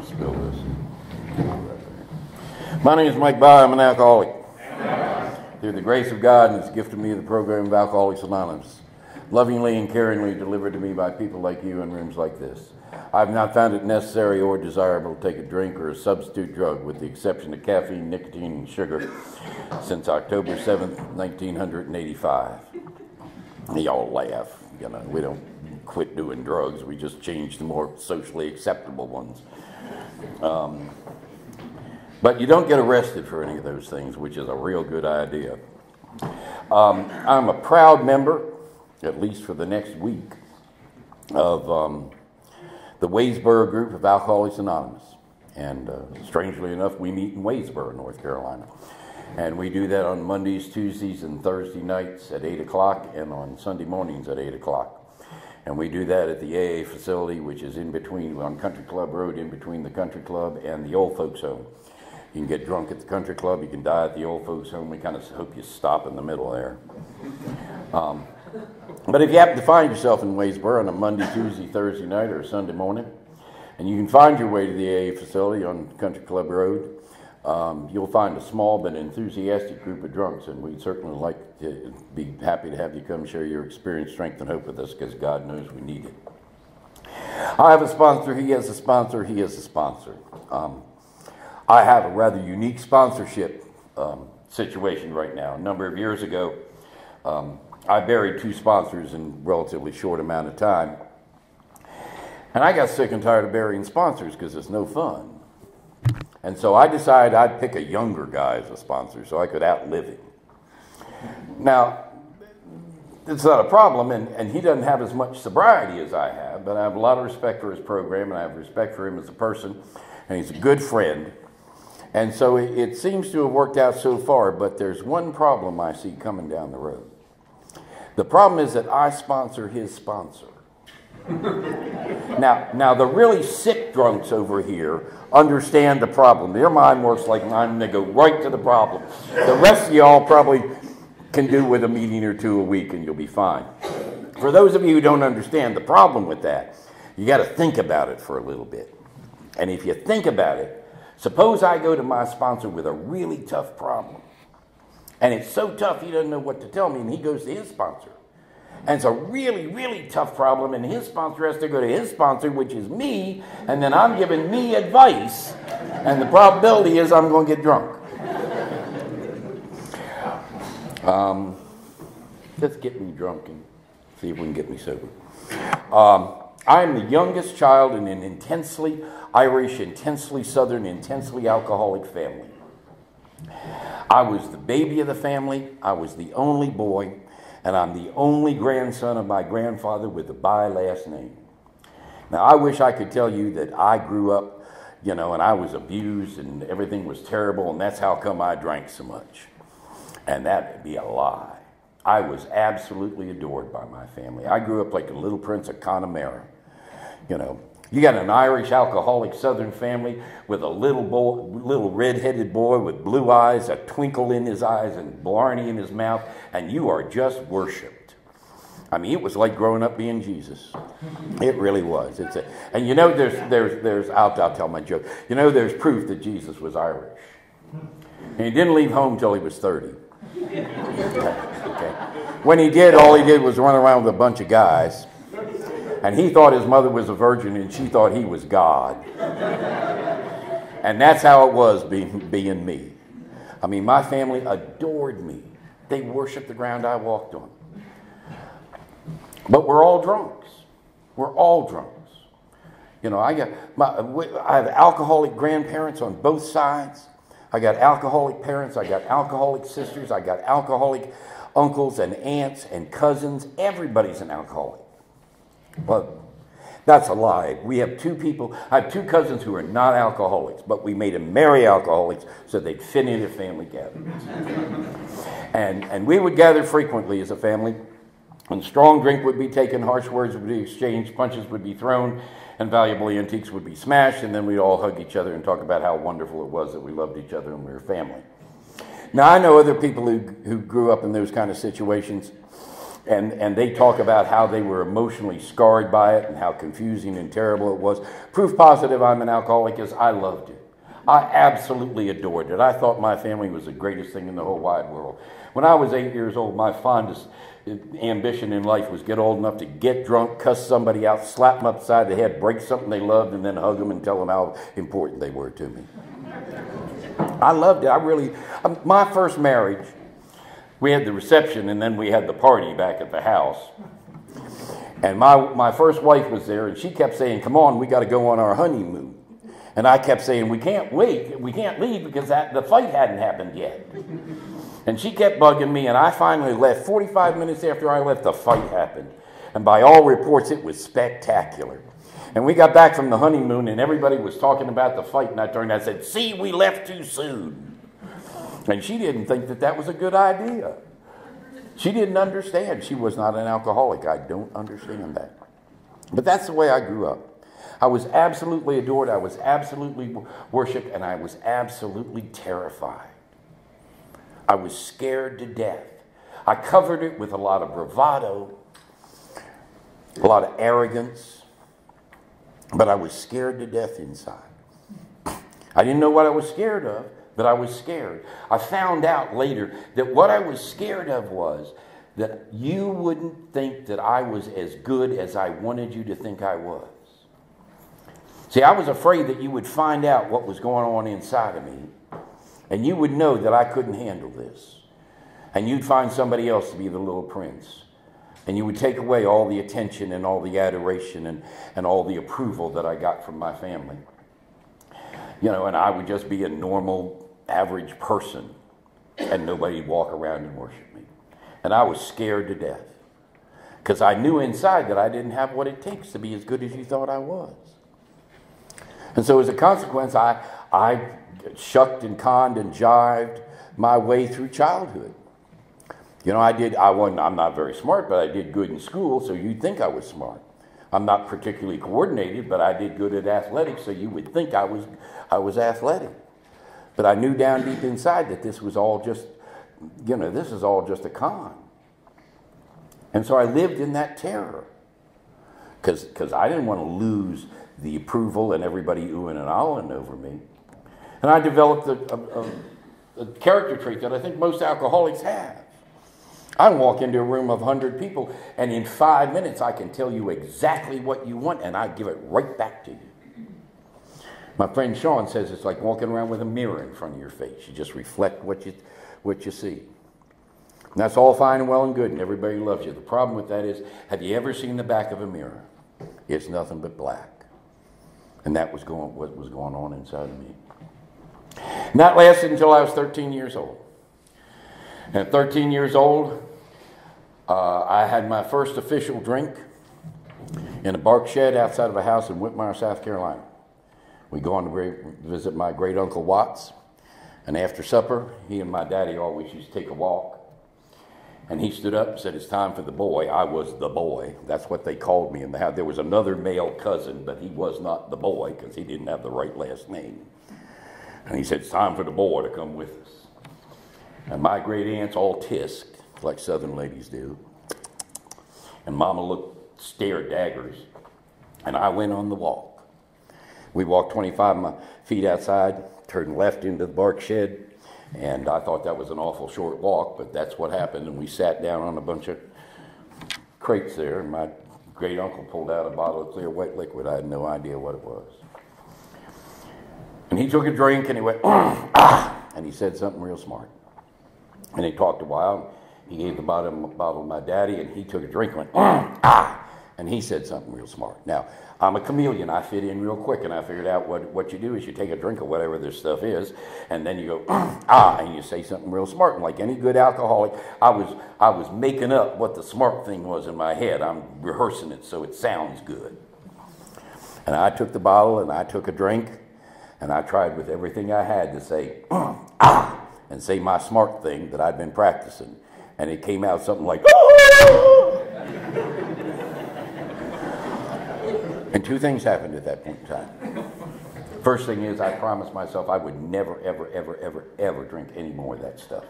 spill this. My name is Mike Byer. I'm an alcoholic. Through the grace of God and His gift to me, the program of Alcoholics Anonymous, lovingly and caringly delivered to me by people like you in rooms like this. I've not found it necessary or desirable to take a drink or a substitute drug, with the exception of caffeine, nicotine, and sugar, since October 7th, 1985. Y'all laugh. You know, we don't quit doing drugs. We just change the more socially acceptable ones. But you don't get arrested for any of those things, which is a real good idea. I'm a proud member, at least for the next week, of the Wadesboro group of Alcoholics Anonymous. And strangely enough, we meet in Wadesboro, North Carolina. And we do that on Mondays, Tuesdays, and Thursday nights at 8 o'clock and on Sunday mornings at 8 o'clock. And we do that at the AA facility, which is in between, on Country Club Road, in between the Country Club and the Old Folks Home. You can get drunk at the Country Club, you can die at the Old Folks Home. We kind of hope you stop in the middle there. But if you happen to find yourself in Wadesboro on a Monday, Tuesday, Thursday night, or Sunday morning, and you can find your way to the AA facility on Country Club Road, you'll find a small but enthusiastic group of drunks, and we'd certainly like to be happy to have you come share your experience, strength, and hope with us, because God knows we need it. I have a sponsor, he has a sponsor, he has a sponsor. I have a rather unique sponsorship situation right now. A number of years ago, I buried 2 sponsors in a relatively short amount of time. And I got sick and tired of burying sponsors because it's no fun. And so I decided I'd pick a younger guy as a sponsor so I could outlive him. Now, it's not a problem, and he doesn't have as much sobriety as I have, but I have a lot of respect for his program, and I have respect for him as a person, and he's a good friend. And so it seems to have worked out so far, but there's one problem I see coming down the road. The problem is that I sponsor his sponsor. Now, the really sick drunks over here understand the problem. Their mind works like mine, and they go right to the problem. The rest of y'all probably can do with a meeting or 2 a week, and you'll be fine. For those of you who don't understand the problem with that, you got to think about it for a little bit. And if you think about it, suppose I go to my sponsor with a really tough problem. And it's so tough he doesn't know what to tell me, and he goes to his sponsor. And it's a really, really tough problem, and his sponsor has to go to his sponsor, which is me, and then I'm giving me advice, and the probability is I'm going to get drunk. Let's get me drunk and see if we can get me sober. I am the youngest child in an intensely Irish, intensely Southern, intensely alcoholic family. I was the baby of the family. I was the only boy, and I'm the only grandson of my grandfather with a Bye last name. Now, I wish I could tell you that I grew up, you know, and I was abused and everything was terrible, and that's how come I drank so much. And that would be a lie. I was absolutely adored by my family. I grew up like a little prince of Connemara. You know, you got an Irish alcoholic Southern family with a little red-headed boy with blue eyes, a twinkle in his eyes, and blarney in his mouth, and you are just worshipped. I mean, it was like growing up being Jesus. It really was. And you know, I'll tell my joke. You know, there's proof that Jesus was Irish. And he didn't leave home till he was 30. Okay. When he did, all he did was run around with a bunch of guys. And he thought his mother was a virgin, and she thought he was God. And that's how it was being me. I mean, my family adored me. They worshiped the ground I walked on. But we're all drunks. We're all drunks. You know, I have alcoholic grandparents on both sides. I got alcoholic parents. I got alcoholic sisters. I got alcoholic uncles and aunts and cousins. Everybody's an alcoholic. Well, that's a lie. We have 2 people. I have 2 cousins who are not alcoholics, but we made them marry alcoholics so they'd fit into family gatherings. And we would gather frequently as a family, and strong drink would be taken, harsh words would be exchanged, punches would be thrown, and valuable antiques would be smashed, and then we'd all hug each other and talk about how wonderful it was that we loved each other and we were family. Now, I know other people who grew up in those kind of situations, And they talk about how they were emotionally scarred by it and how confusing and terrible it was. Proof positive I'm an alcoholic is I loved it. I absolutely adored it. I thought my family was the greatest thing in the whole wide world. When I was 8 years old, my fondest ambition in life was get old enough to get drunk, cuss somebody out, slap them upside the head, break something they loved, and then hug them and tell them how important they were to me. I loved it. My first marriage, we had the reception and then we had the party back at the house. And my first wife was there and she kept saying, come on, we got to go on our honeymoon. And I kept saying, we can't wait, we can't leave because the fight hadn't happened yet. And she kept bugging me, and I finally left. 45 minutes after I left, the fight happened. And by all reports, it was spectacular. And we got back from the honeymoon, and everybody was talking about the fight, and I turned and I said, see, we left too soon. And she didn't think that was a good idea. She didn't understand. She was not an alcoholic. I don't understand that. But that's the way I grew up. I was absolutely adored, I was absolutely worshipped, and I was absolutely terrified. I was scared to death. I covered it with a lot of bravado, a lot of arrogance, but I was scared to death inside. I didn't know what I was scared of, but I was scared. I found out later that what I was scared of was that you wouldn't think that I was as good as I wanted you to think I was. See, I was afraid that you would find out what was going on inside of me, and you would know that I couldn't handle this. And you'd find somebody else to be the little prince. And you would take away all the attention and all the adoration and all the approval that I got from my family. You know, and I would just be a normal, average person, and nobody'd walk around and worship me. And I was scared to death, because I knew inside that I didn't have what it takes to be as good as you thought I was. And so as a consequence, I shucked and conned and jived my way through childhood. You know, I'm not very smart, but I did good in school, so you'd think I was smart. I'm not particularly coordinated, but I did good at athletics, so you would think I was athletic. But I knew down deep inside that this was all just, this is all just a con. And so I lived in that terror, because I didn't want to lose the approval and everybody oohing and ahhing over me. And I developed a character trait that I think most alcoholics have. I can walk into a room of 100 people, and in 5 minutes I can tell you exactly what you want, and I give it right back to you. My friend Sean says it's like walking around with a mirror in front of your face. You just reflect what you see. And that's all fine and well and good, and everybody loves you. The problem with that is, have you ever seen the back of a mirror? It's nothing but black. And that was what was going on inside of me. And that lasted until I was 13 years old. And at 13 years old, I had my first official drink in a bark shed outside of a house in Whitmire, South Carolina. We go on to visit my great uncle Watts. And after supper, he and my daddy always used to take a walk. And he stood up and said, it's time for the boy. I was the boy. That's what they called me in the house. There was another male cousin, but he was not the boy because he didn't have the right last name. And he said, it's time for the boy to come with us. And my great aunts all tisked, like Southern ladies do. And Mama stared daggers. And I went on the walk. We walked 25 feet outside, turned left into the bark shed. And I thought that was an awful short walk, but that's what happened. And we sat down on a bunch of crates there, and my great uncle pulled out a bottle of clear white liquid. I had no idea what it was. And he took a drink, and he went, and he said something real smart. And he talked a while. He gave the bottle to my daddy, and he took a drink and went, and he said something real smart. Now, I'm a chameleon. I fit in real quick, and I figured out what you do is you take a drink of whatever this stuff is, and then you go, and you say something real smart. And like any good alcoholic, I was making up what the smart thing was in my head. I'm rehearsing it so it sounds good. And I took the bottle, and I took a drink, and I tried with everything I had to say, and say my smart thing that I'd been practicing. And it came out something like, And two things happened at that point in time. First thing is, I promised myself I would never, ever, ever, ever, ever drink any more of that stuff.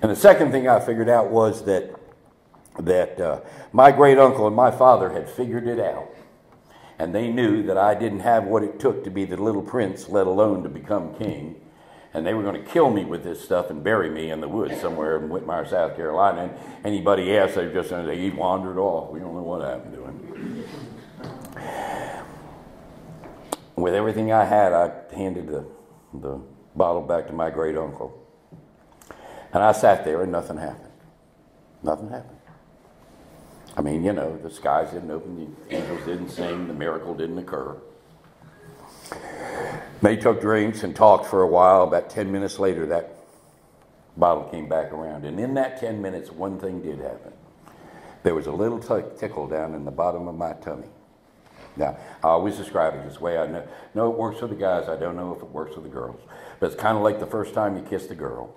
And the second thing I figured out was that that my great uncle and my father had figured it out. And they knew that I didn't have what it took to be the little prince, let alone to become king. And they were going to kill me with this stuff and bury me in the woods somewhere in Whitmire, South Carolina. And anybody asked, they were just going to say, he wandered off. We don't know what happened to him. With everything I had, I handed the bottle back to my great uncle. And I sat there and nothing happened. Nothing happened. I mean, you know, the skies didn't open, the angels didn't sing, the miracle didn't occur. They took drinks and talked for a while. About 10 minutes later, that bottle came back around. And in that 10 minutes, one thing did happen. There was a little tickle down in the bottom of my tummy. Now, I always describe it this way. I know it works for the guys. I don't know if it works for the girls. But it's kind of like the first time you kissed a girl.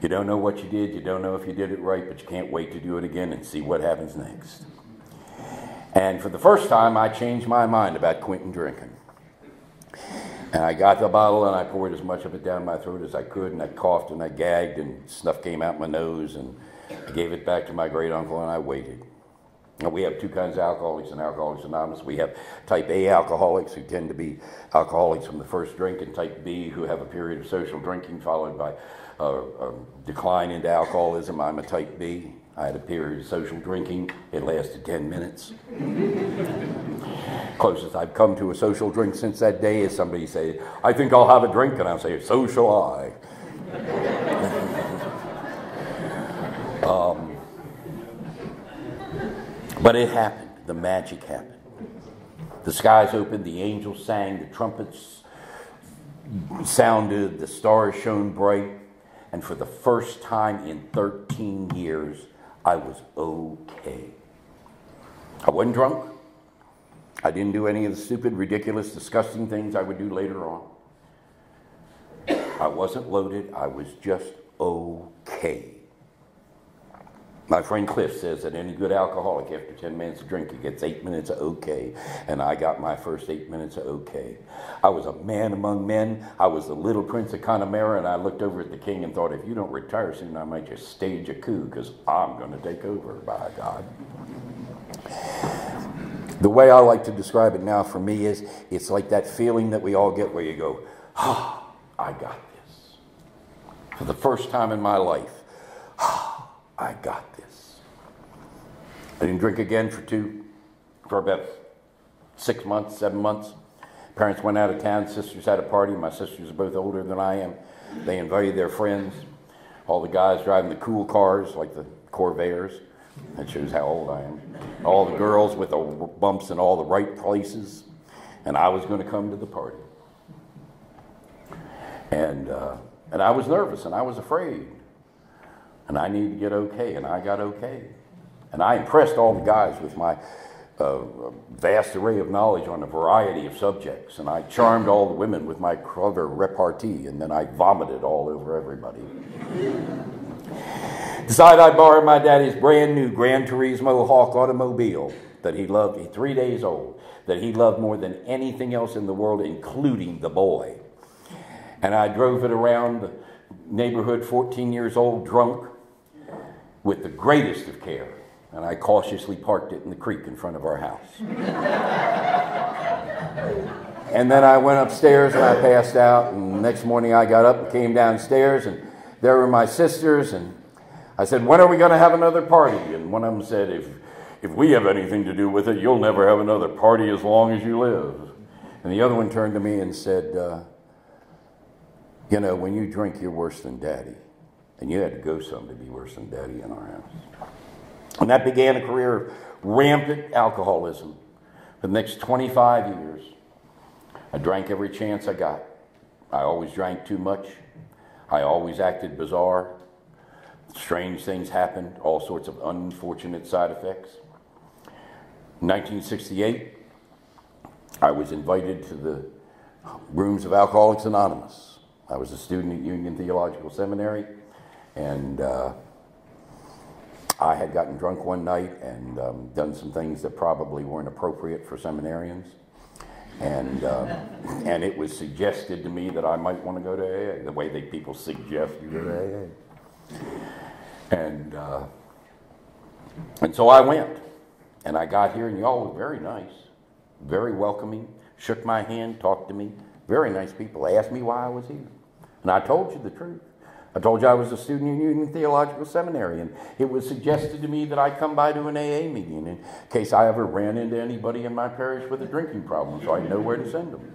You don't know what you did. You don't know if you did it right, but you can't wait to do it again and see what happens next. And for the first time, I changed my mind about quitting drinking. And I got the bottle and I poured as much of it down my throat as I could, and I coughed and I gagged and stuff came out my nose, and I gave it back to my great uncle and I waited. Now, we have two kinds of alcoholics in Alcoholics Anonymous. We have type A alcoholics who tend to be alcoholics from the first drink, and type B who have a period of social drinking followed by a decline into alcoholism. I'm a type B. I had a period of social drinking. It lasted 10 minutes. Closest I've come to a social drink since that day is somebody say, I think I'll have a drink, and I'll say, so shall I. But it happened. The magic happened. The skies opened, the angels sang, the trumpets sounded, the stars shone bright, and for the first time in 13 years, I was okay. I wasn't drunk. I didn't do any of the stupid, ridiculous, disgusting things I would do later on. I wasn't loaded. I was just okay. My friend Cliff says that any good alcoholic, after 10 minutes of drinking, gets 8 minutes of okay. And I got my first 8 minutes of okay. I was a man among men. I was the little prince of Connemara, and I looked over at the king and thought, if you don't retire soon, I might just stage a coup, because I'm going to take over, by God. The way I like to describe it now for me is, it's like that feeling that we all get where you go, I got this. For the first time in my life, I got this. I didn't drink again for about 6 months, 7 months. Parents went out of town. Sisters had a party. My sisters are both older than I am. They invited their friends. All the guys driving the cool cars, like the Corvairs. That shows how old I am. All the girls with the bumps in all the right places. And I was going to come to the party. And I was nervous and I was afraid. And I needed to get okay, and I got okay. And I impressed all the guys with my vast array of knowledge on a variety of subjects. And I charmed all the women with my clever repartee, and then I vomited all over everybody. Decided I'd borrow my daddy's brand new Gran Turismo Hoke automobile that he loved, 3 days old, that he loved more than anything else in the world, including the boy. And I drove it around the neighborhood, 14 years old, drunk, with the greatest of care, and I cautiously parked it in the creek in front of our house. And then I went upstairs and I passed out, and the next morning I got up and came downstairs, and there were my sisters, and I said, when are we going to have another party? And one of them said, if we have anything to do with it, you'll never have another party as long as you live. And the other one turned to me and said, you know, when you drink, you're worse than Daddy. And you had to go some to be worse than Daddy in our house. And that began a career of rampant alcoholism. For the next 25 years, I drank every chance I got. I always drank too much. I always acted bizarre. Strange things happened, all sorts of unfortunate side effects. In 1968, I was invited to the rooms of Alcoholics Anonymous. I was a student at Union Theological Seminary, and I had gotten drunk one night and done some things that probably weren't appropriate for seminarians. And it was suggested to me that I might want to go to AA, the way that people suggest you go to AA. And And so I went. And I got here, and y'all were very nice, very welcoming, shook my hand, talked to me. Very nice people. They asked me why I was here. And I told you the truth. I told you I was a student in Union Theological Seminary, and it was suggested to me that I come by to an AA meeting in case I ever ran into anybody in my parish with a drinking problem, so I'd know where to send them.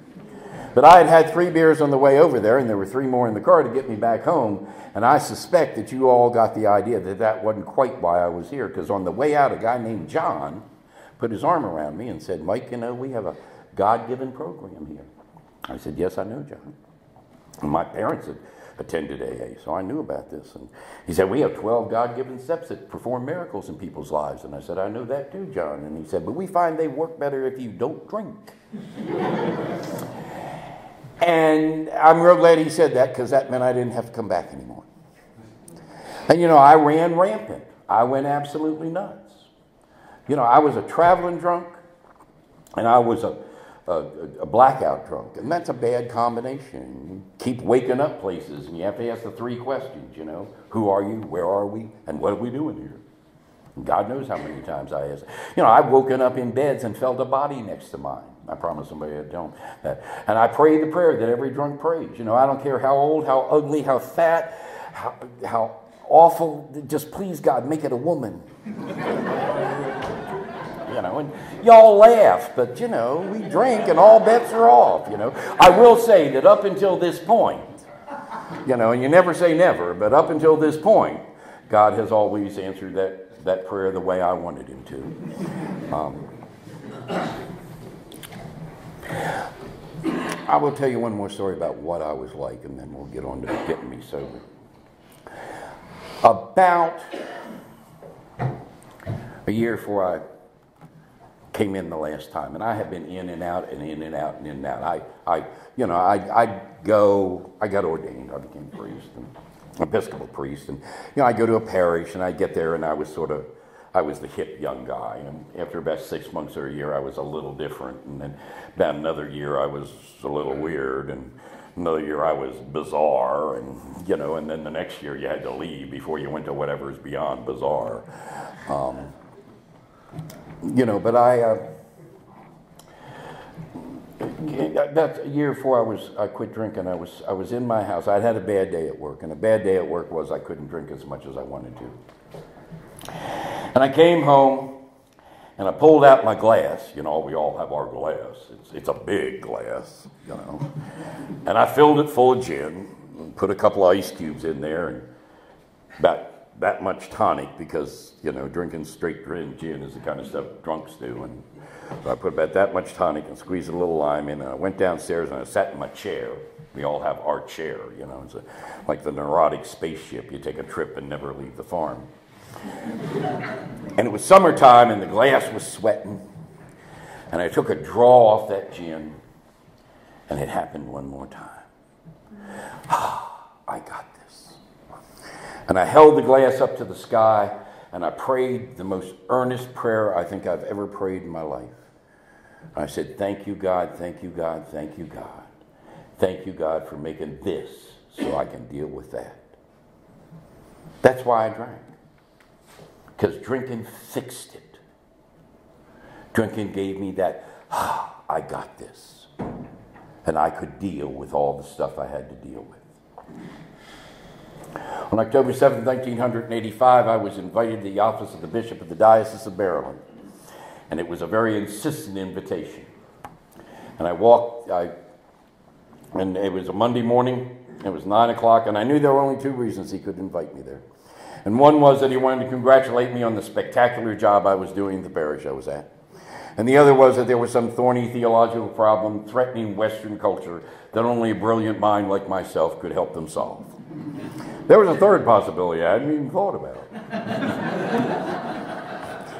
But I had had 3 beers on the way over there, and there were 3 more in the car to get me back home, and I suspect that you all got the idea that that wasn't quite why I was here, because on the way out, a guy named John put his arm around me and said, "Mike, you know, we have a God-given program here." I said, "Yes, I know, John." And my parents had attended AA, so I knew about this. And he said, "We have 12 God-given steps that perform miracles in people's lives." And I said, "I know that too, John." And he said, "But we find they work better if you don't drink." And I'm real glad he said that, because that meant I didn't have to come back anymore. And, you know, I ran rampant. I went absolutely nuts. You know, I was a traveling drunk, and I was a blackout drunk. And that's a bad combination. You keep waking up places, and you have to ask the 3 questions, you know. Who are you? Where are we? And what are we doing here? And God knows how many times I asked. You know, I've woken up in beds and felt a body next to mine. I promise somebody I don't. And I prayed the prayer that every drunk prays. You know, I don't care how old, how ugly, how fat, how awful. Just please, God, make it a woman. You know, and y'all laugh, but, you know, we drink and all bets are off, you know. I will say that up until this point, you know, and you never say never, but up until this point, God has always answered that prayer the way I wanted him to. I will tell you one more story about what I was like, and then we'll get on to getting me sober. About a year before I came in the last time, and I have been in and out and in and out and in and out. I got ordained. I became a priest, and Episcopal priest, and you know, I go to a parish, and I get there, and I was the hip young guy, and after about 6 months or a year, I was a little different, and then about another year, I was a little weird, and another year, I was bizarre, and you know, and then the next year, you had to leave before you went to whatever's beyond bizarre. You know, but about a year before I quit drinking, I was in my house. I'd had a bad day at work, and a bad day at work was I couldn't drink as much as I wanted to. And I came home, and I pulled out my glass. You know, we all have our glass. It's a big glass, you know. And I filled it full of gin, and put a couple of ice cubes in there, and about that much tonic, because, you know, drinking straight gin is the kind of stuff drunks do. And so I put about that much tonic and squeezed a little lime in, and I went downstairs and I sat in my chair. We all have our chair, you know. It's like the neurotic spaceship. You take a trip and never leave the farm. And it was summertime, and the glass was sweating. And I took a draw off that gin, and it happened one more time. I got this. And I held the glass up to the sky, and I prayed the most earnest prayer I think I've ever prayed in my life. I said, "Thank you, God, thank you, God, thank you, God. Thank you, God, for making this so I can deal with that." That's why I drank. Because drinking fixed it. Drinking gave me that, I got this. And I could deal with all the stuff I had to deal with. On October 7th, 1985, I was invited to the office of the Bishop of the Diocese of Maryland. And it was a very insistent invitation. And I walked, and it was a Monday morning, it was 9 o'clock, and I knew there were only 2 reasons he could invite me there. And one was that he wanted to congratulate me on the spectacular job I was doing in the parish I was at. And the other was that there was some thorny theological problem threatening Western culture that only a brilliant mind like myself could help them solve. There was a third possibility I hadn't even thought about.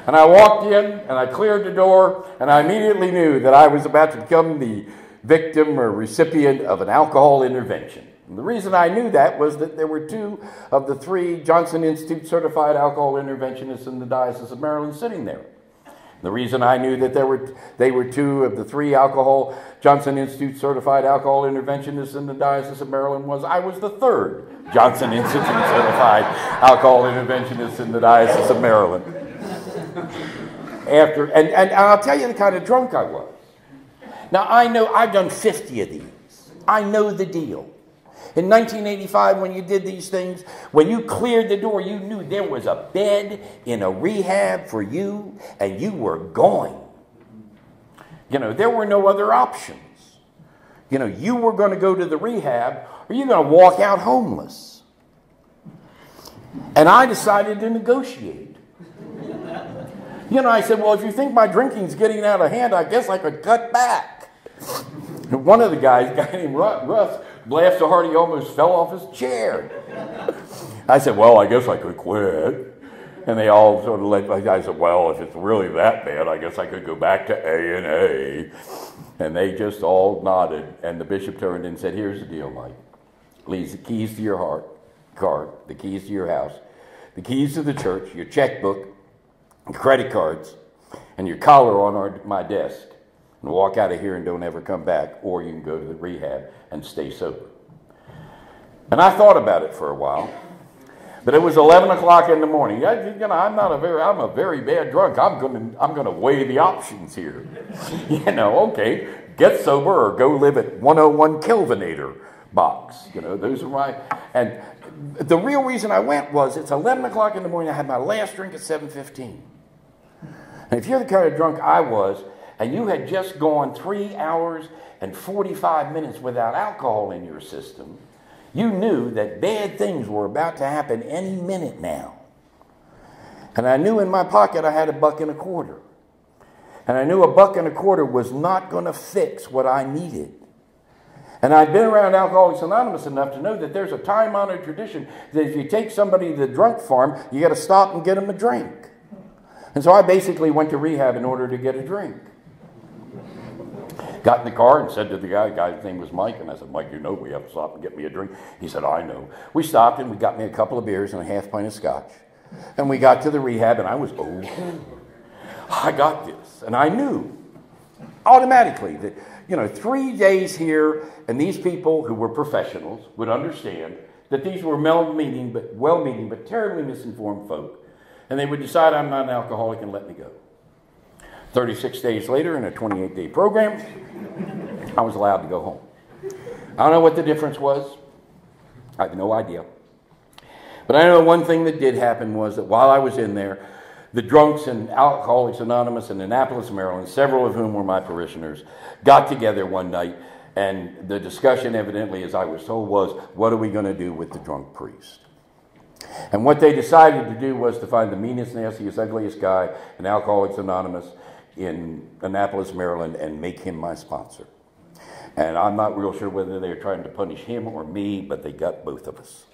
And I walked in, and I cleared the door, and I immediately knew that I was about to become the victim or recipient of an alcohol intervention. And the reason I knew that was that there were 2 of the 3 Johnson Institute certified alcohol interventionists in the Diocese of Maryland sitting there. The reason I knew that they were 2 of the 3 Johnson Institute certified alcohol interventionists in the Diocese of Maryland was I was the 3rd Johnson Institute certified alcohol interventionist in the Diocese of Maryland. And I'll tell you the kind of drunk I was. Now, I know I've done 50 of these. I know the deal. In 1985, when you did these things, when you cleared the door, you knew there was a bed in a rehab for you, and you were going. You know, there were no other options. You know, you were going to go to the rehab, or you're going to walk out homeless. And I decided to negotiate. You know, I said, well, if you think my drinking's getting out of hand, I guess I could cut back. And one of the guys, a guy named Russ, laughed so hard he almost fell off his chair. I said, well, I guess I could quit. And they all sort of I said, well, if it's really that bad, I guess I could go back to A&A. And they just all nodded. And the bishop turned and said, here's the deal, Mike. Leaves the keys to your car, the keys to your house, the keys to the church, your checkbook, your credit cards, and your collar on my desk. And walk out of here and don't ever come back, or you can go to the rehab and stay sober. And I thought about it for a while, but it was 11 o'clock in the morning. I'm a very bad drunk. I'm going to weigh the options here. You know, okay, get sober or go live at 101 Kelvinator box. You know, those are my. And the real reason I went was it's 11 o'clock in the morning. I had my last drink at 7:15. And if you're the kind of drunk I was, and you had just gone 3 hours and 45 minutes without alcohol in your system, you knew that bad things were about to happen any minute now. And I knew in my pocket I had $1.25. And I knew $1.25 was not going to fix what I needed. And I'd been around Alcoholics Anonymous enough to know that there's a time-honored tradition that if you take somebody to the drunk farm, you got to stop and get them a drink. And so I basically went to rehab in order to get a drink. Got in the car and said to the guy's name was Mike, and I said, Mike, you know we have to stop and get me a drink. He said, I know. We stopped and we got me a couple of beers and a half pint of scotch. And we got to the rehab and I was, I got this. And I knew automatically that, you know, 3 days here and these people who were professionals would understand that these were well-meaning but terribly misinformed folk. And they would decide I'm not an alcoholic and let me go. 36 days later, in a 28-day program, I was allowed to go home. I don't know what the difference was. I have no idea. But I know one thing that did happen was that while I was in there, the drunks in Alcoholics Anonymous in Annapolis, Maryland, several of whom were my parishioners, got together one night, and the discussion evidently, as I was told, was, what are we going to do with the drunk priest? And what they decided to do was to find the meanest, nastiest, ugliest guy in Alcoholics Anonymous in Annapolis, Maryland, and make him my sponsor. And I'm not real sure whether they were trying to punish him or me, but they got both of us.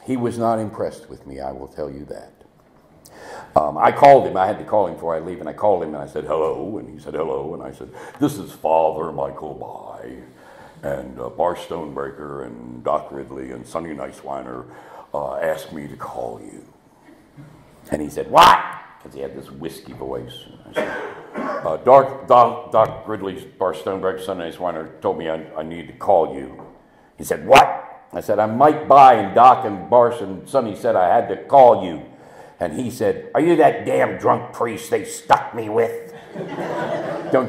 He was not impressed with me, I will tell you that. I called him. I had to call him before I leave, and I called him, and I said, hello, and he said, hello, and I said, this is Father Michael Bai, and Bar Stonebreaker, and Doc Ridley, and Sonny Niceweiner asked me to call you. And he said, what? Because he had this whiskey voice. I said, Doc Ridley's Bar Stonebreaker, Sonny Niceweiner told me I need to call you. He said, what? I said, I'm Mike Bai, and Doc and Bars and Sonny said I had to call you. And he said, are you that damn drunk priest they stuck me with?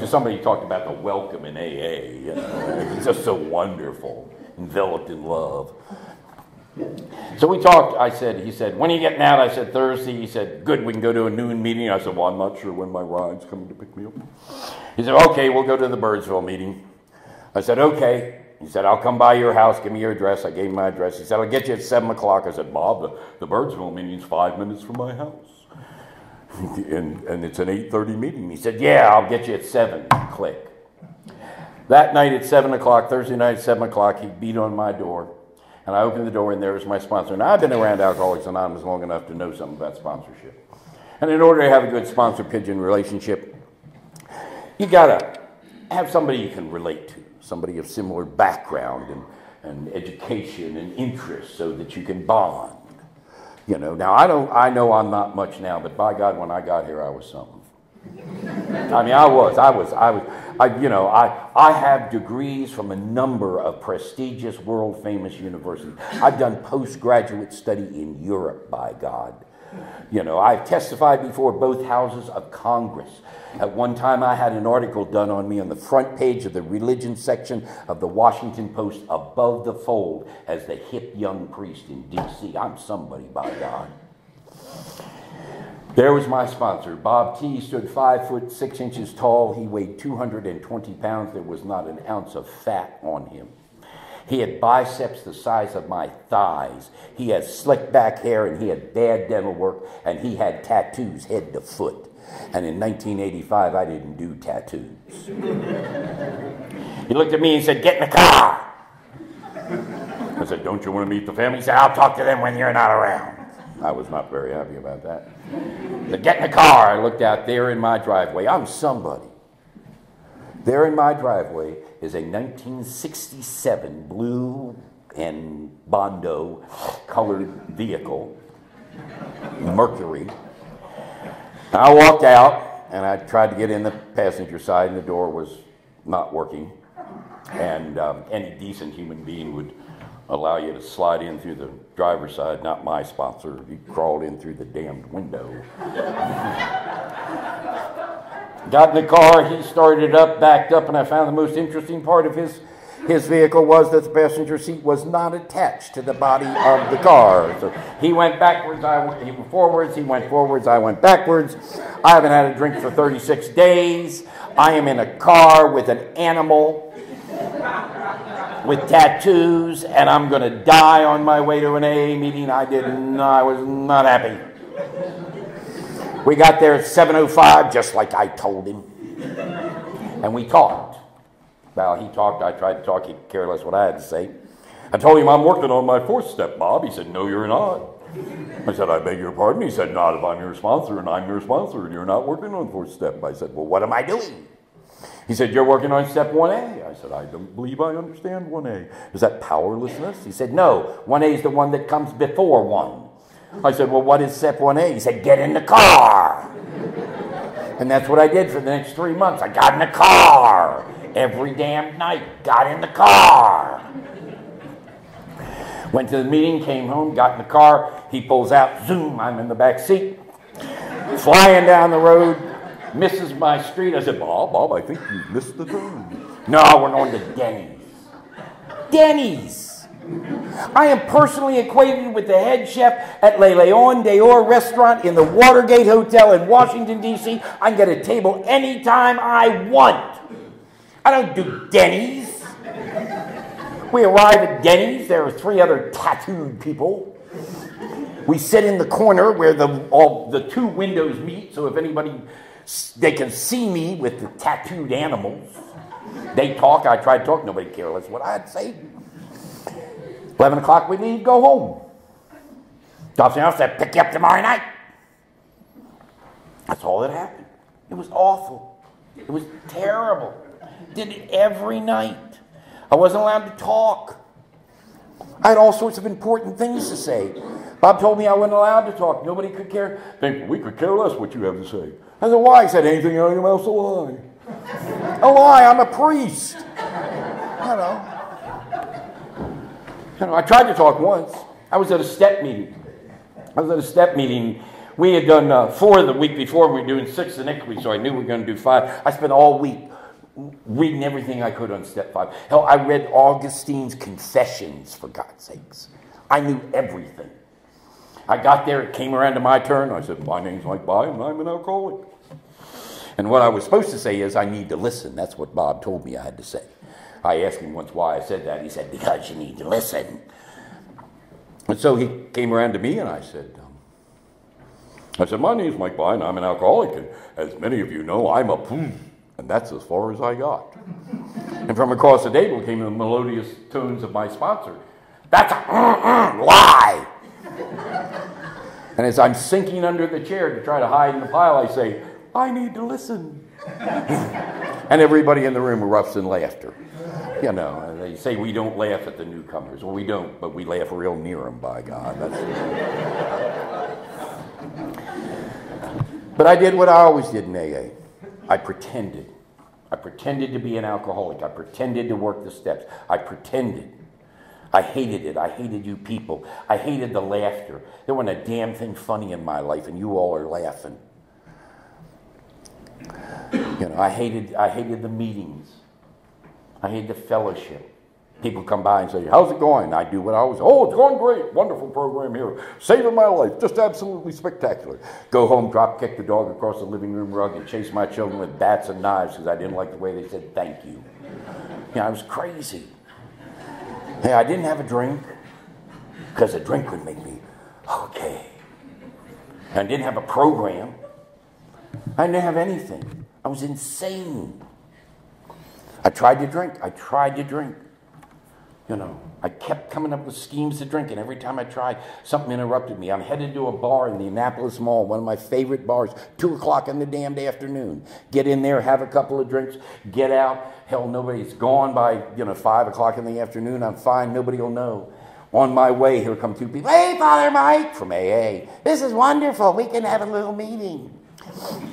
Somebody talked about the welcome in AA. You know? It's just so wonderful, enveloped in love. So we talked. He said, when are you getting out? I said, Thursday. He said, good, we can go to a noon meeting. I said, well, I'm not sure when my ride's coming to pick me up. He said, okay, we'll go to the Birdsville meeting. I said, okay. He said, I'll come by your house, give me your address. I gave him my address. He said, I'll get you at 7 o'clock. I said, Bob, the Birdsville meeting's 5 minutes from my house. and it's an 8:30 meeting. He said, yeah, I'll get you at 7. Click. That night at 7 o'clock, Thursday night at 7 o'clock, he beat on my door. And I opened the door, and there was my sponsor. Now, I've been around Alcoholics Anonymous long enough to know something about sponsorship. And in order to have a good sponsor-pigeon relationship, you got to have somebody you can relate to, somebody of similar background and education and interest so that you can bond. You know, now I know I'm not much now, but by God, when I got here, I was something. I mean, I have degrees from a number of prestigious, world-famous universities. I've done postgraduate study in Europe, by God. You know, I've testified before both houses of Congress. At one time, I had an article done on me on the front page of the religion section of the Washington Post, above the fold, as the hip young priest in D.C. I'm somebody, by God. There was my sponsor. Bob T. stood 5 foot 6 inches tall. He weighed 220 pounds. There was not an ounce of fat on him. He had biceps the size of my thighs. He had slick back hair, and he had bad dental work, and he had tattoos head to foot. And in 1985, I didn't do tattoos. He looked at me and said, "Get in the car." I said, "Don't you want to meet the family?" He said, "I'll talk to them when you're not around." I was not very happy about that. He said, "Get in the car." I looked out there in my driveway. I'm somebody. There in my driveway is a 1967 blue and Bondo colored vehicle, Mercury. I walked out and I tried to get in the passenger side, and the door was not working. And any decent human being would allow you to slide in through the driver's side, not my sponsor. He crawled in through the damned window. Got in the car, he started it up, backed up, and I found the most interesting part of his vehicle was that the passenger seat was not attached to the body of the car. So he went backwards, he went forwards, he went forwards, I went backwards. I haven't had a drink for 36 days. I am in a car with an animal with tattoos, and I'm going to die on my way to an AA meeting. I was not happy. We got there at 7:05, just like I told him. And we talked. Well, he talked, I tried to talk, he cared less what I had to say. I told him, "I'm working on my 4th step, Bob." He said, "No, you're not." I said, "I beg your pardon?" He said, "Not if I'm your sponsor, and I'm your sponsor, and you're not working on 4th step." I said, "Well, what am I doing?" He said, "You're working on step 1A. I said, "I don't believe I understand 1A. Is that powerlessness?" He said, "No, 1A is the one that comes before 1. I said, "Well, what is step 1A? He said, "Get in the car." And that's what I did for the next 3 months. I got in the car every damn night. Got in the car. Went to the meeting, came home, got in the car. He pulls out, zoom, I'm in the back seat. Flying down the road, misses my street. I said, Bob, I think you missed the turn." "No, we're going to Denny's." Denny's. I am personally acquainted with the head chef at Le Leon d'Or restaurant in the Watergate Hotel in Washington, D.C. I can get a table anytime I want. I don't do Denny's. We arrive at Denny's. There are 3 other tattooed people. We sit in the corner where the 2 windows meet, so if anybody, they can see me with the tattooed animals. They talk. I try to talk. Nobody cares less what I'd say. 11 o'clock, we leave, go home. Dawson said, "Pick you up tomorrow night." That's all that happened. It was awful. It was terrible. Did it every night. I wasn't allowed to talk. I had all sorts of important things to say. Bob told me I wasn't allowed to talk. Nobody could care. We could care less what you have to say. I said, "Why?" He said, "Anything else a lie." A lie, I'm a priest. I tried to talk once. I was at a step meeting. We had done 4 the week before. We were doing 6 the next week, so I knew we were going to do 5. I spent all week reading everything I could on step 5. Hell, I read Augustine's Confessions, for God's sakes. I knew everything. I got there, it came around to my turn. I said, "My name's Mike By, and I'm an alcoholic." And what I was supposed to say is, "I need to listen." That's what Bob told me I had to say. I asked him once why I said that. He said, "Because you need to listen." And so he came around to me, and I said, "My name's Mike By, and I'm an alcoholic. And as many of you know, I'm a poom." And that's as far as I got. And from across the table came the melodious tones of my sponsor. "That's a lie." And as I'm sinking under the chair to try to hide in the pile, I say, "I need to listen." And everybody in the room erupts in laughter. They say we don't laugh at the newcomers. Well, we don't, but we laugh real near them, by God. But I did what I always did in AA. I pretended. I pretended to be an alcoholic. I pretended to work the steps. I pretended. I hated it. I hated you people. I hated the laughter. There wasn't a damn thing funny in my life, and you all are laughing. You know, I hated the meetings. I hated the fellowship. People come by and say, how's it going? I do what I always, oh, it's going great. Wonderful program here. Saving my life. Just absolutely spectacular. Go home, drop kick the dog across the living room rug and chase my children with bats and knives because I didn't like the way they said thank you. I was crazy. Hey, I didn't have a drink because a drink would make me okay. I didn't have a program. I didn't have anything. I was insane. I tried to drink. You know, I kept coming up with schemes to drink, and every time I tried, something interrupted me. I'm headed to a bar in the Annapolis Mall, one of my favorite bars, 2 o'clock in the damned afternoon. Get in there, have a couple of drinks, get out. Hell, nobody's gone by, 5 o'clock in the afternoon. I'm fine. Nobody will know. On my way, here come 2 people. Hey, Father Mike from AA. This is wonderful. We can have a little meeting.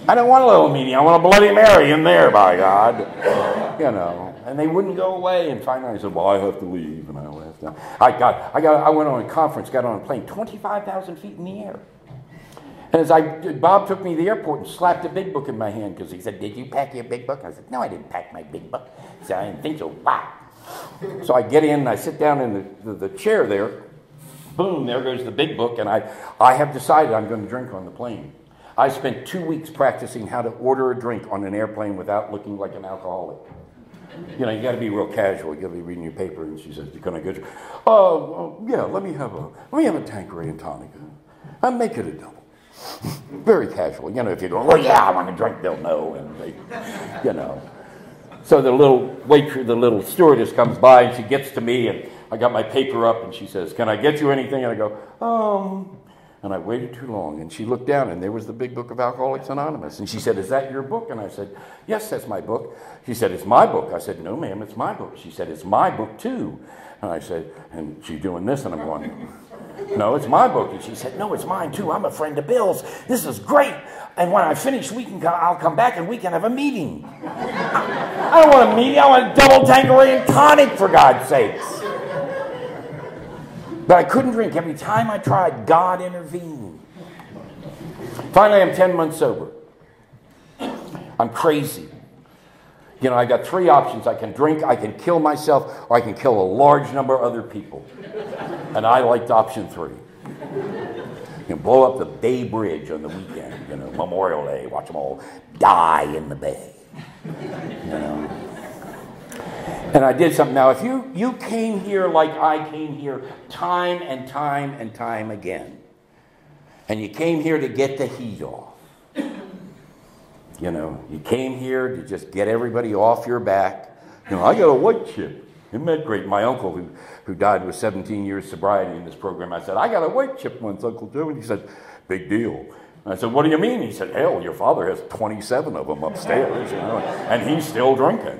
I don't want a little meeting. I want a Bloody Mary in there, by God. And they wouldn't go away. And finally I said, well, I have to leave. And I left. I went on a conference, got on a plane, 25,000 feet in the air. And Bob took me to the airport and slapped a big book in my hand because he said, did you pack your big book? I said, no, I didn't pack my big book. He said, I didn't think so. Wow. So I get in and I sit down in the chair there. Boom, there goes the big book. And I have decided I'm going to drink on the plane. I spent 2 weeks practicing how to order a drink on an airplane without looking like an alcoholic. You got to be real casual. You got to be reading your paper. And she says, "Can I get you?" Yeah. Let me have a Tanqueray and tonic. I'll make it a double. Very casual. If you go, well, yeah, I want a drink, they'll know. And they, So the little stewardess comes by and she gets to me and I got my paper up and she says, "Can I get you anything?" And I go, And I waited too long, and she looked down, and there was the big book of Alcoholics Anonymous. And she said, "Is that your book?" And I said, "Yes, that's my book." She said, "It's my book." I said, "No, ma'am, it's my book." She said, "It's my book, too." And I said, and she's doing this, and I'm going, "No, it's my book." And she said, "No, it's mine, too. I'm a friend of Bill's. This is great. And when I finish, I'll come back, and we can have a meeting." I don't want a meeting. I want a double Tanqueray and tonic, for God's sakes. But I couldn't drink. Every time I tried, God intervened. Finally, I'm 10 months sober. I'm crazy. I got 3 options. I can drink, I can kill myself, or I can kill a large number of other people. And I liked option 3. Blow up the Bay Bridge on the weekend, Memorial Day, watch them all die in the bay. And I did something. Now, if you came here like I came here time and time and time again, and you came here to get the heat off, you came here to just get everybody off your back. I got a white chip. Isn't that great? My uncle, who died with 17 years sobriety in this program, I said, "I got a white chip once, Uncle Joe." And he said, "Big deal." I said, "What do you mean?" He said, "Hell, your father has 27 of them upstairs, and he's still drinking."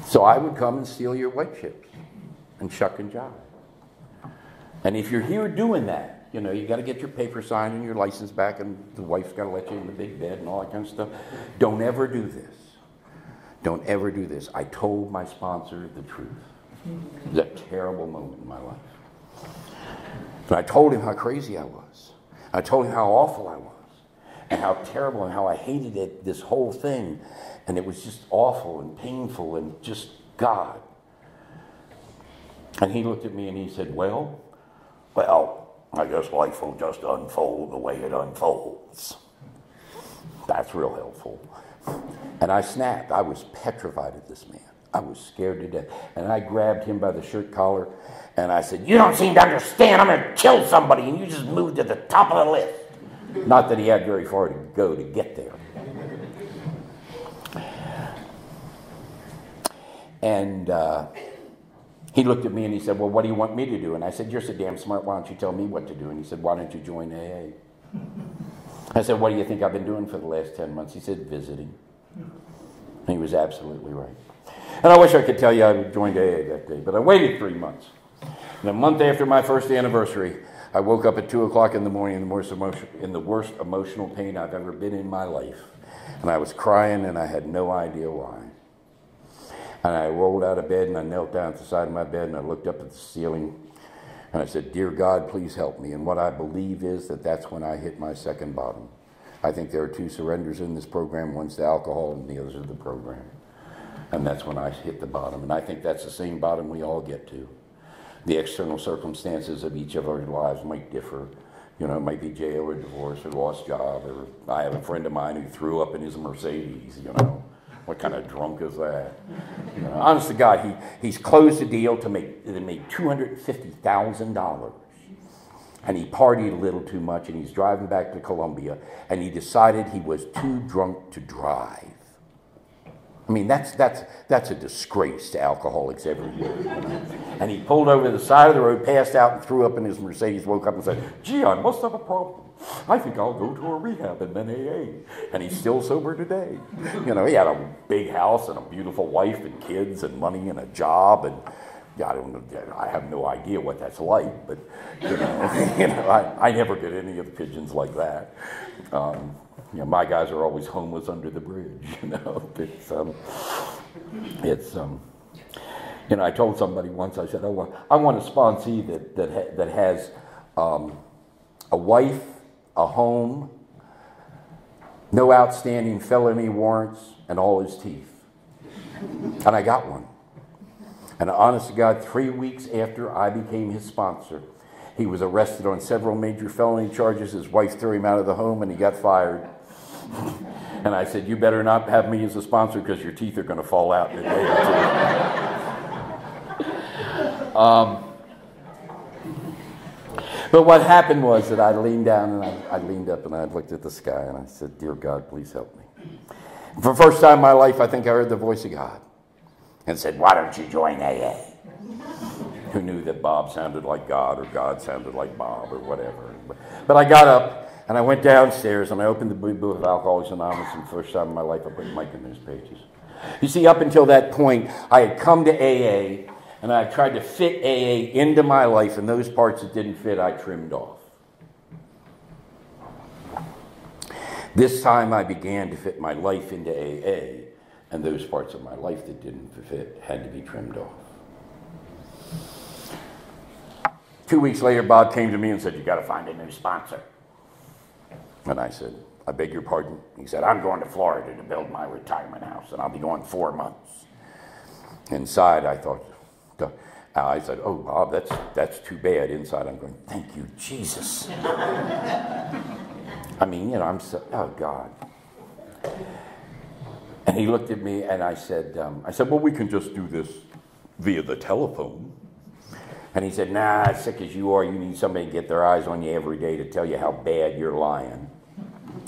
So I would come and steal your white chips and shuck and jive. And if you're here doing that, you got to get your paper signed and your license back, and the wife's got to let you in the big bed and all that kind of stuff. Don't ever do this. Don't ever do this. I told my sponsor the truth. It was a terrible moment in my life. But I told him how crazy I was. I told him how awful I was, and how terrible and how I hated it, this whole thing. And it was just awful and painful and just God. And he looked at me and he said, well, I guess life will just unfold the way it unfolds. That's real helpful. And I snapped. I was petrified of this man. I was scared to death. And I grabbed him by the shirt collar and I said, "You don't seem to understand. I'm going to kill somebody, and you just moved to the top of the list." Not that he had very far to go to get there. And he looked at me and he said, "Well, what do you want me to do?" And I said, "You're so damn smart. Why don't you tell me what to do?" And he said, "Why don't you join AA?" I said, "What do you think I've been doing for the last 10 months?" He said, "Visiting." And he was absolutely right. And I wish I could tell you I joined AA that day, but I waited 3 months. And a month after my first anniversary, I woke up at 2 o'clock in the morning in the worst emotional pain I've ever been in my life. And I was crying and I had no idea why. And I rolled out of bed and I knelt down at the side of my bed and I looked up at the ceiling and I said, "Dear God, please help me." And what I believe is that that's when I hit my second bottom. I think there are 2 surrenders in this program. One's the alcohol and the other's the program. And that's when I hit the bottom. And I think that's the same bottom we all get to. The external circumstances of each of our lives might differ. You know, it might be jail or divorce or lost job. Or I have a friend of mine who threw up in his Mercedes, you know. What kind of drunk is that? You know, honest to God, he's closed a deal to make $250,000. And he partied a little too much, and he's driving back to Columbia, and he decided he was too drunk to drive. I mean, that's a disgrace to alcoholics everywhere. You know? And he pulled over to the side of the road, passed out, and threw up in his Mercedes, woke up and said, "Gee, I must have a problem. I think I'll go to a rehab and then AA." And he's still sober today. You know, he had a big house and a beautiful wife and kids and money and a job, and yeah, I have no idea what that's like, but I never get any of the pigeons like that. You know, my guys are always homeless under the bridge. You know, you know, I told somebody once. I said, I want a sponsee that has a wife, a home, no outstanding felony warrants, and all his teeth. And I got one. And honest to God, 3 weeks after I became his sponsor, he was arrested on several major felony charges. His wife threw him out of the home and he got fired. And I said, "You better not have me as a sponsor because your teeth are going to fall out in a day or two." But what happened was that I leaned down and I leaned up and I looked at the sky and I said, "Dear God, please help me." For the first time in my life, I think I heard the voice of God. And said, "Why don't you join AA?" Who knew that Bob sounded like God or God sounded like Bob or whatever. But I got up and I went downstairs and I opened the Blue Book of Alcoholics Anonymous, and for the first time in my life I put Mike in those pages. You see, up until that point, I had come to AA and I tried to fit AA into my life, and those parts that didn't fit I trimmed off. This time I began to fit my life into AA, and those parts of my life that didn't fit had to be trimmed off. 2 weeks later, Bob came to me and said, "You got to find a new sponsor." And I said, "I beg your pardon?" He said, "I'm going to Florida to build my retirement house, and I'll be gone 4 months." Inside, I thought, I said, "Oh, Bob, that's too bad." Inside, I'm going, "Thank you, Jesus." I mean, you know, I'm so, oh, God. And he looked at me and I said, "Well, we can just do this via the telephone." And he said, "Nah, as sick as you are, you need somebody to get their eyes on you every day to tell you how bad you're lying."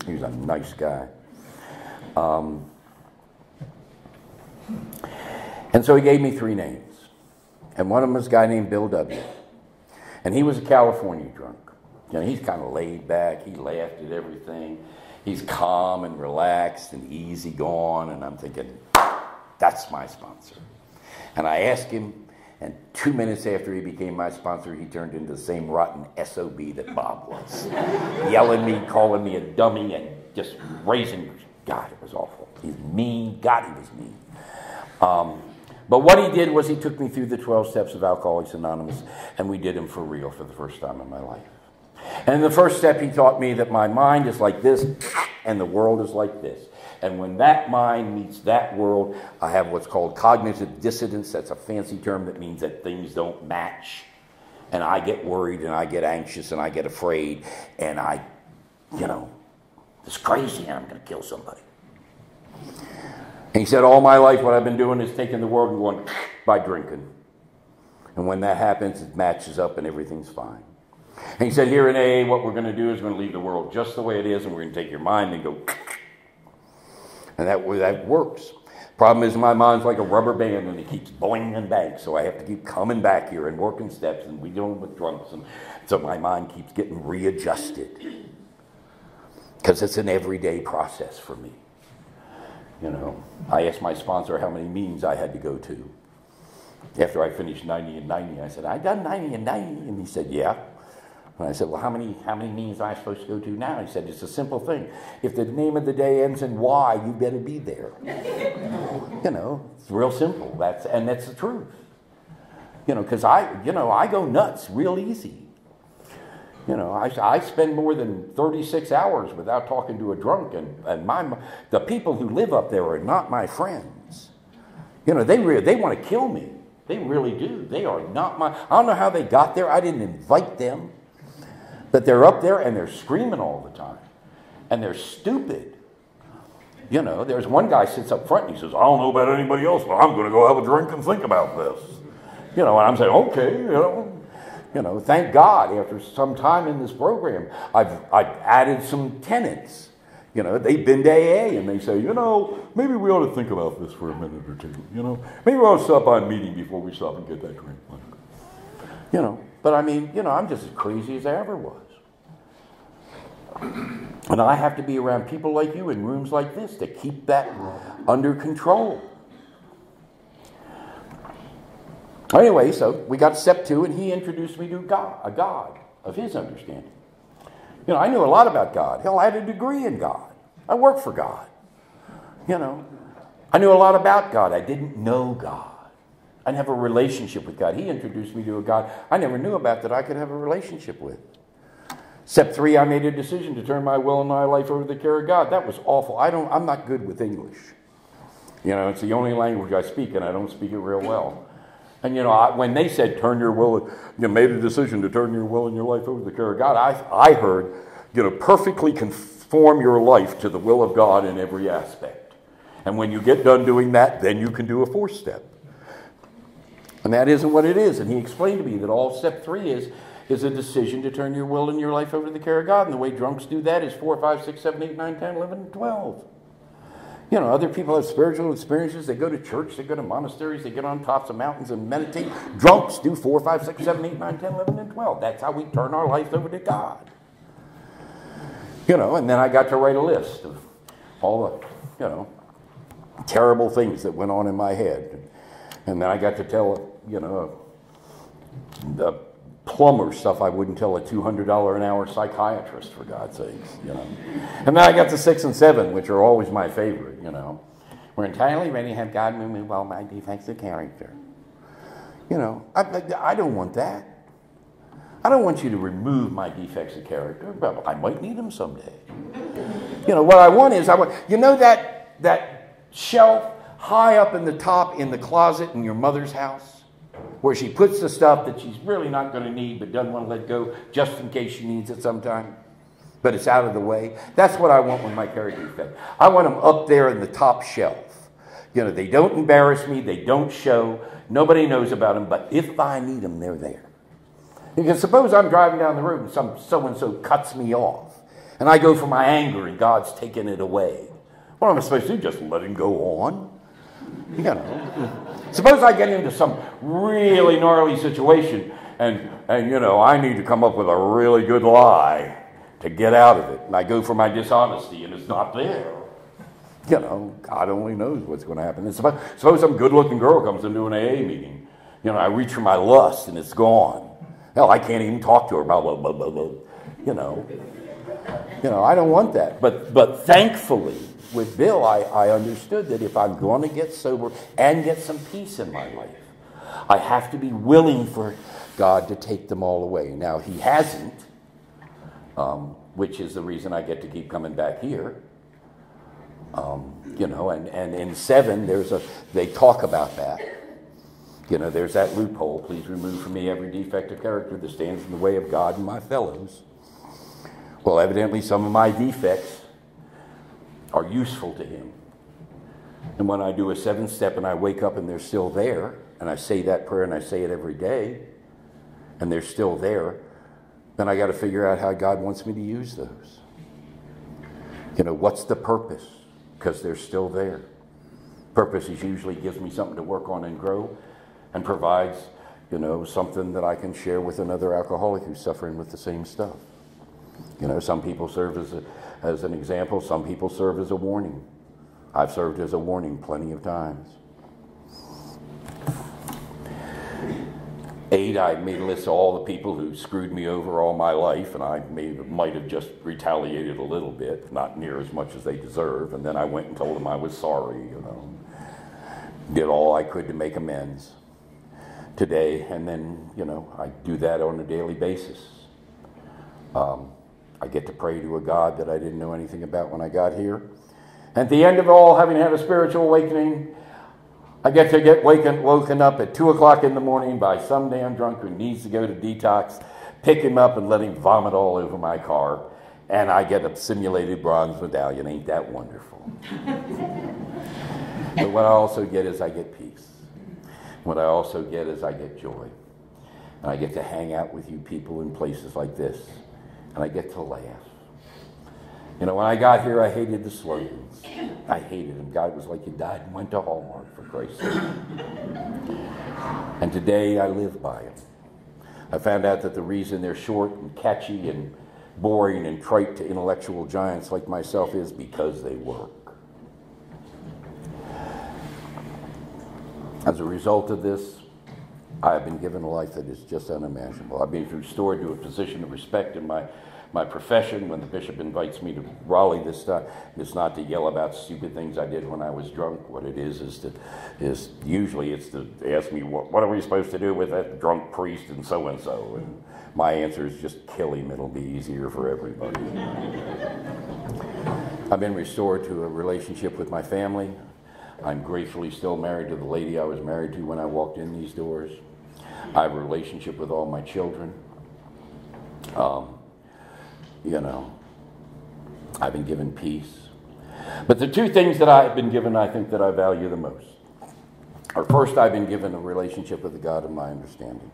He was a nice guy. And so he gave me 3 names. And one of them was a guy named Bill W. And he was a California drunk. You know, he's kind of laid back. He laughed at everything. He's calm and relaxed and easy going, and I'm thinking, that's my sponsor. And I asked him, and 2 minutes after he became my sponsor, he turned into the same rotten SOB that Bob was. Yelling at me, calling me a dummy, and just raising, God, it was awful. He's mean. God, he was mean. But what he did was he took me through the 12 steps of Alcoholics Anonymous, and we did them for real for the first time in my life. And in the first step, he taught me that my mind is like this, and the world is like this. And when that mind meets that world, I have what's called cognitive dissonance. That's a fancy term that means that things don't match. And I get worried, and I get anxious, and I get afraid, and it's crazy, and I'm going to kill somebody. And he said, all my life what I've been doing is taking the world and going by drinking. And when that happens, it matches up and everything's fine. And he said, here in AA, what we're going to do is we're going to leave the world just the way it is, and we're going to take your mind and go. And that works. Problem is, my mind's like a rubber band, and it keeps boing and bang. So I have to keep coming back here and working steps, and we dealing with drunks. And so my mind keeps getting readjusted. Because it's an everyday process for me. You know, I asked my sponsor how many meetings I had to go to. After I finished 90 and 90, I said, I done 90 and 90. And he said, yeah. And I said, well, how many meetings am I supposed to go to now? He said, it's a simple thing. If the name of the day ends in Y, you better be there. You know, it's real simple. That's the truth. You know, because I go nuts real easy. You know, I spend more than 36 hours without talking to a drunk, and the people who live up there are not my friends. You know, they want to kill me. They really do. They are not my... I don't know how they got there. I didn't invite them. But they're up there and they're screaming all the time. And they're stupid. You know, there's one guy sits up front and he says, I don't know about anybody else, but I'm going to go have a drink and think about this. You know, and I'm saying, okay, you know, thank God after some time in this program, I've added some tenets. You know, they've been to AA and they say, you know, maybe we ought to think about this for a minute or two. You know, maybe we ought to stop by a meeting before we stop and get that drink. You know, but I mean, you know, I'm just as crazy as I ever was. And I have to be around people like you in rooms like this to keep that under control. Anyway, so we got step 2, and he introduced me to a God of his understanding. You know, I knew a lot about God. Hell, I had a degree in God. I worked for God. You know, I knew a lot about God. I didn't know God. I didn't have a relationship with God. He introduced me to a God I never knew about that I could have a relationship with. Step 3, I made a decision to turn my will and my life over to the care of God. That was awful. I'm not good with English. You know, it's the only language I speak, and I don't speak it real well. And, you know, when they said, turn your will, you made a decision to turn your will and your life over to the care of God, I heard, you know, perfectly conform your life to the will of God in every aspect. And when you get done doing that, then you can do a 4th step. And that isn't what it is. And he explained to me that all step 3 is a decision to turn your will and your life over to the care of God. And the way drunks do that is 4, 5, 6, 7, 8, 9, 10, 11, and 12. You know, other people have spiritual experiences. They go to church, they go to monasteries, they get on tops of mountains and meditate. Drunks do 4, 5, 6, 7, 8, 9, 10, 11, and 12. That's how we turn our lives over to God. You know, and then I got to write a list of all the, you know, terrible things that went on in my head. And then I got to tell, you know, the plumber stuff I wouldn't tell a $200 an hour psychiatrist, for God's sakes, you know. And then I got to 6 and 7, which are always my favorite, you know. We're entirely ready to have God remove all my defects of character. You know, I don't want that. I don't want you to remove my defects of character, but I might need them someday. You know, what I want is, you know that shelf high up in the top in the closet in your mother's house? Where she puts the stuff that she's really not going to need but doesn't want to let go just in case she needs it sometime. But it's out of the way. That's what I want with my character defect. I want them up there in the top shelf. You know, they don't embarrass me. They don't show. Nobody knows about them. But if I need them, they're there. Because suppose I'm driving down the road and so-and-so cuts me off. And I go for my anger and God's taken it away. What am I supposed to do? Just let him go on? You know. Suppose I get into some really gnarly situation and you know, I need to come up with a really good lie to get out of it. And I go for my dishonesty and it's not there. You know, God only knows what's going to happen. And suppose some good-looking girl comes into an AA meeting. You know, I reach for my lust and it's gone. Hell, I can't even talk to her about blah, blah, blah, blah. You know, I don't want that. But thankfully, with Bill, I understood that if I'm going to get sober and get some peace in my life, I have to be willing for God to take them all away. Now, he hasn't, which is the reason I get to keep coming back here. You know, and in 7, they talk about that. You know, there's that loophole. Please remove from me every defect of character that stands in the way of God and my fellows. Well, evidently some of my defects are useful to him. And when I do a 7th step and I wake up and they're still there, and I say that prayer and I say it every day, and they're still there, then I got to figure out how God wants me to use those. You know, what's the purpose? Because they're still there. Purpose is usually gives me something to work on and grow, and provides, you know, something that I can share with another alcoholic who's suffering with the same stuff. You know, some people serve as an example. Some people serve as a warning. I've served as a warning plenty of times. 8, I made a list of all the people who screwed me over all my life, and I might have just retaliated a little bit, not near as much as they deserve. And then I went and told them I was sorry, did all I could to make amends today. And then, I do that on a daily basis. I get to pray to a God that I didn't know anything about when I got here. At the end of it all, having had a spiritual awakening, I get to get woken up at 2 o'clock in the morning by some damn drunk who needs to go to detox, pick him up and let him vomit all over my car, and I get a simulated bronze medallion. Ain't that wonderful? But what I also get is I get peace. What I also get is I get joy. And I get to hang out with you people in places like this, and I get to laugh. When I got here, I hated the slogans. I hated them. God was like, you died and went to Hallmark, for Christ's sake. And today, I live by them. I found out that the reason they're short and catchy and boring and trite to intellectual giants like myself is because they work. As a result of this, I have been given a life that is just unimaginable. I've been restored to a position of respect in my profession. When the bishop invites me to Raleigh this time, it's not to yell about stupid things I did when I was drunk. What it is usually it's to ask me, what are we supposed to do with that drunk priest and so? And my answer is just kill him. It'll be easier for everybody. I've been restored to a relationship with my family. I'm gratefully still married to the lady I was married to when I walked in these doors. I have a relationship with all my children. I've been given peace. But the two things that I've been given, I think that I value the most, are first, I've been given a relationship with the God of my understanding.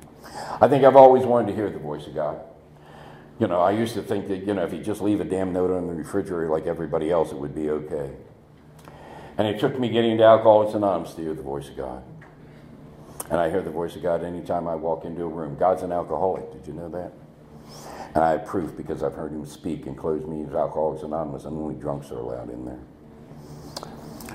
I think I've always wanted to hear the voice of God. I used to think that, if you just leave a damn note on the refrigerator like everybody else, it would be okay. And it took me getting into Alcoholics Anonymous to hear the voice of God. And I hear the voice of God anytime I walk into a room. God's an alcoholic. Did you know that? And I have proof because I've heard him speak in closed meetings of Alcoholics Anonymous, and only drunks are allowed in there.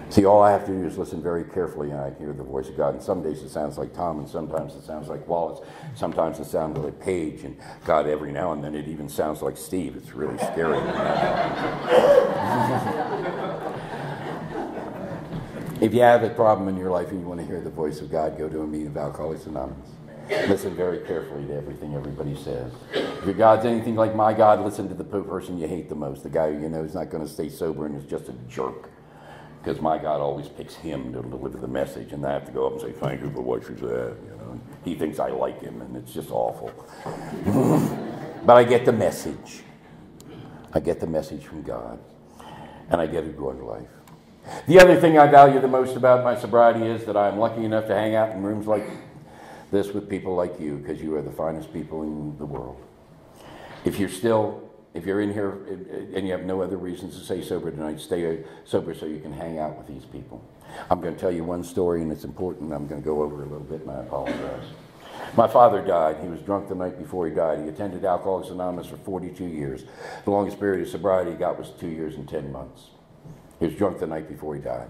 See, all I have to do is listen very carefully, and I hear the voice of God. And some days it sounds like Tom, and sometimes it sounds like Wallace. Sometimes it sounds like Paige, and God, every now and then it even sounds like Steve. It's really scary. If you have a problem in your life and you want to hear the voice of God, go to a meeting of Alcoholics Anonymous. Listen very carefully to everything everybody says. If your God's anything like my God, listen to the person you hate the most, the guy who is not going to stay sober and is just a jerk. Because my God always picks him to deliver the message, and I have to go up and say, thank you for what you said. He thinks I like him, and it's just awful. But I get the message. I get the message from God, and I get a good life. The other thing I value the most about my sobriety is that I'm lucky enough to hang out in rooms like this with people like you, because you are the finest people in the world. If you're in here and you have no other reasons to stay sober tonight, stay sober so you can hang out with these people. I'm going to tell you one story, and it's important. I'm going to go over a little bit, and I apologize. My father died. He was drunk the night before he died. He attended Alcoholics Anonymous for 42 years. The longest period of sobriety he got was 2 years and 10 months. He was drunk the night before he died.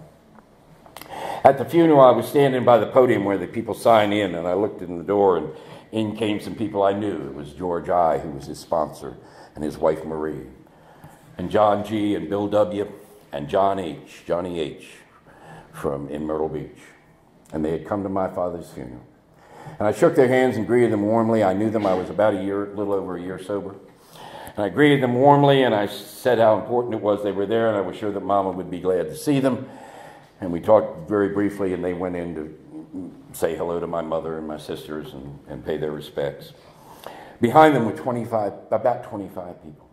At the funeral, I was standing by the podium where the people sign in, and I looked in the door, and in came some people I knew. It was George I., who was his sponsor, and his wife Marie, and John G., and Bill W., and Johnny H., in Myrtle Beach. And they had come to my father's funeral. And I shook their hands and greeted them warmly. I knew them. I was about a little over a year sober. And I greeted them warmly, and I said how important it was they were there, and I was sure that Mama would be glad to see them. And we talked very briefly, and they went in to say hello to my mother and my sisters and pay their respects. Behind them were about 25 people.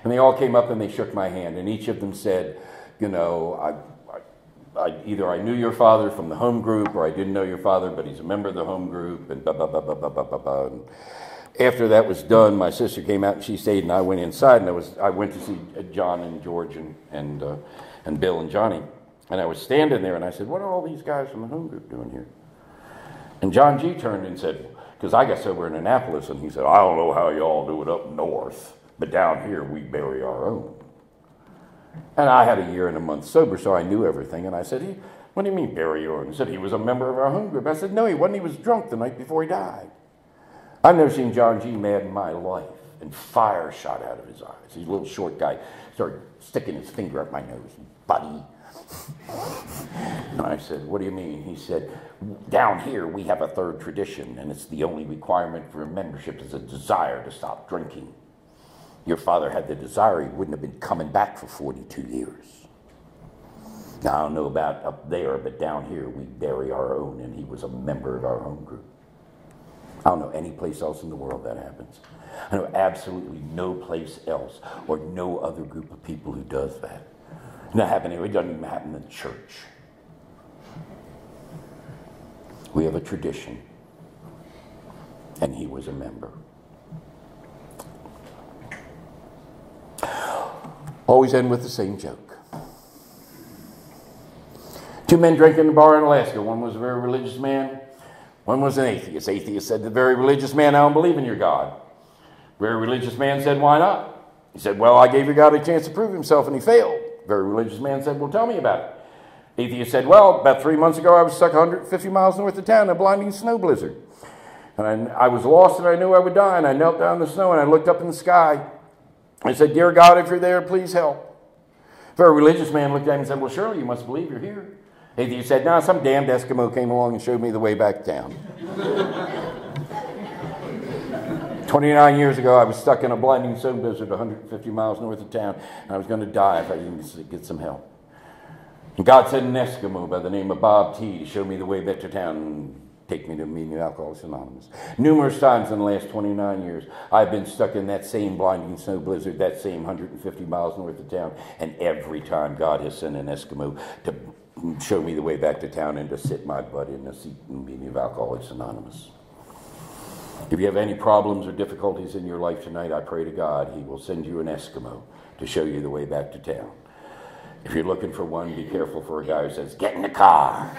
And they all came up and they shook my hand, and each of them said, either I knew your father from the home group, or I didn't know your father, but he's a member of the home group, and blah, blah, blah, blah, blah, blah, blah, blah. And after that was done, my sister came out and she stayed, and I went inside, and I went to see John and George and Bill and Johnny. And I was standing there, and I said, what are all these guys from the home group doing here? And John G. turned and said, because I got sober in Annapolis, and he said, I don't know how y'all do it up north, but down here we bury our own. And I had a year and a month sober, so I knew everything. And I said, what do you mean bury your own? He said, he was a member of our home group. I said, no, he wasn't. He was drunk the night before he died. I've never seen John G. mad in my life, and fire shot out of his eyes. He's a little short guy, started sticking his finger up my nose. Buddy. And I said, what do you mean? He said, down here we have a third tradition, and it's the only requirement for membership is a desire to stop drinking. Your father had the desire, he wouldn't have been coming back for 42 years. Now, I don't know about up there, but down here we bury our own, and he was a member of our home group. I don't know any place else in the world that happens. I know absolutely no place else or no other group of people who does that. It's not happening. It doesn't even happen in the church. We have a tradition, and he was a member. Always end with the same joke. Two men drinking in a bar in Alaska. One was a very religious man. One was an atheist. Atheist said to the very religious man, I don't believe in your God. Very religious man said, why not? He said, well, I gave your God a chance to prove himself, and he failed. Very religious man said, well, tell me about it. Atheist said, well, about 3 months ago, I was stuck 150 miles north of town in a blinding snow blizzard. And I was lost, and I knew I would die, and I knelt down in the snow, and I looked up in the sky. I said, dear God, if you're there, please help. Very religious man looked at him and said, well, surely you must believe you're here. Atheist said, no, some damned Eskimo came along and showed me the way back to town. 29 years ago, I was stuck in a blinding snow blizzard 150 miles north of town, and I was going to die if I didn't get some help. And God sent an Eskimo by the name of Bob T. to show me the way back to town and take me to a meeting of Alcoholics Anonymous. Numerous times in the last 29 years, I've been stuck in that same blinding snow blizzard, that same 150 miles north of town, and every time God has sent an Eskimo to show me the way back to town and to sit my butt in a seat in the meeting of Alcoholics Anonymous. If you have any problems or difficulties in your life tonight, I pray to God He will send you an Eskimo to show you the way back to town. If you're looking for one, be careful for a guy who says, get in the car.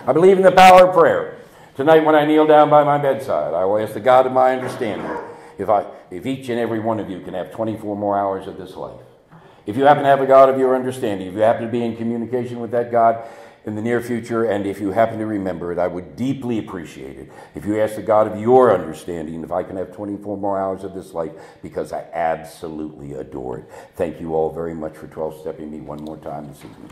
I believe in the power of prayer. Tonight when I kneel down by my bedside, I will ask the God of my understanding if each and every one of you can have 24 more hours of this life. If you happen to have a God of your understanding, if you happen to be in communication with that God in the near future, and if you happen to remember it, I would deeply appreciate it if you ask the God of your understanding if I can have 24 more hours of this life, because I absolutely adore it. Thank you all very much for 12-stepping me one more time this evening.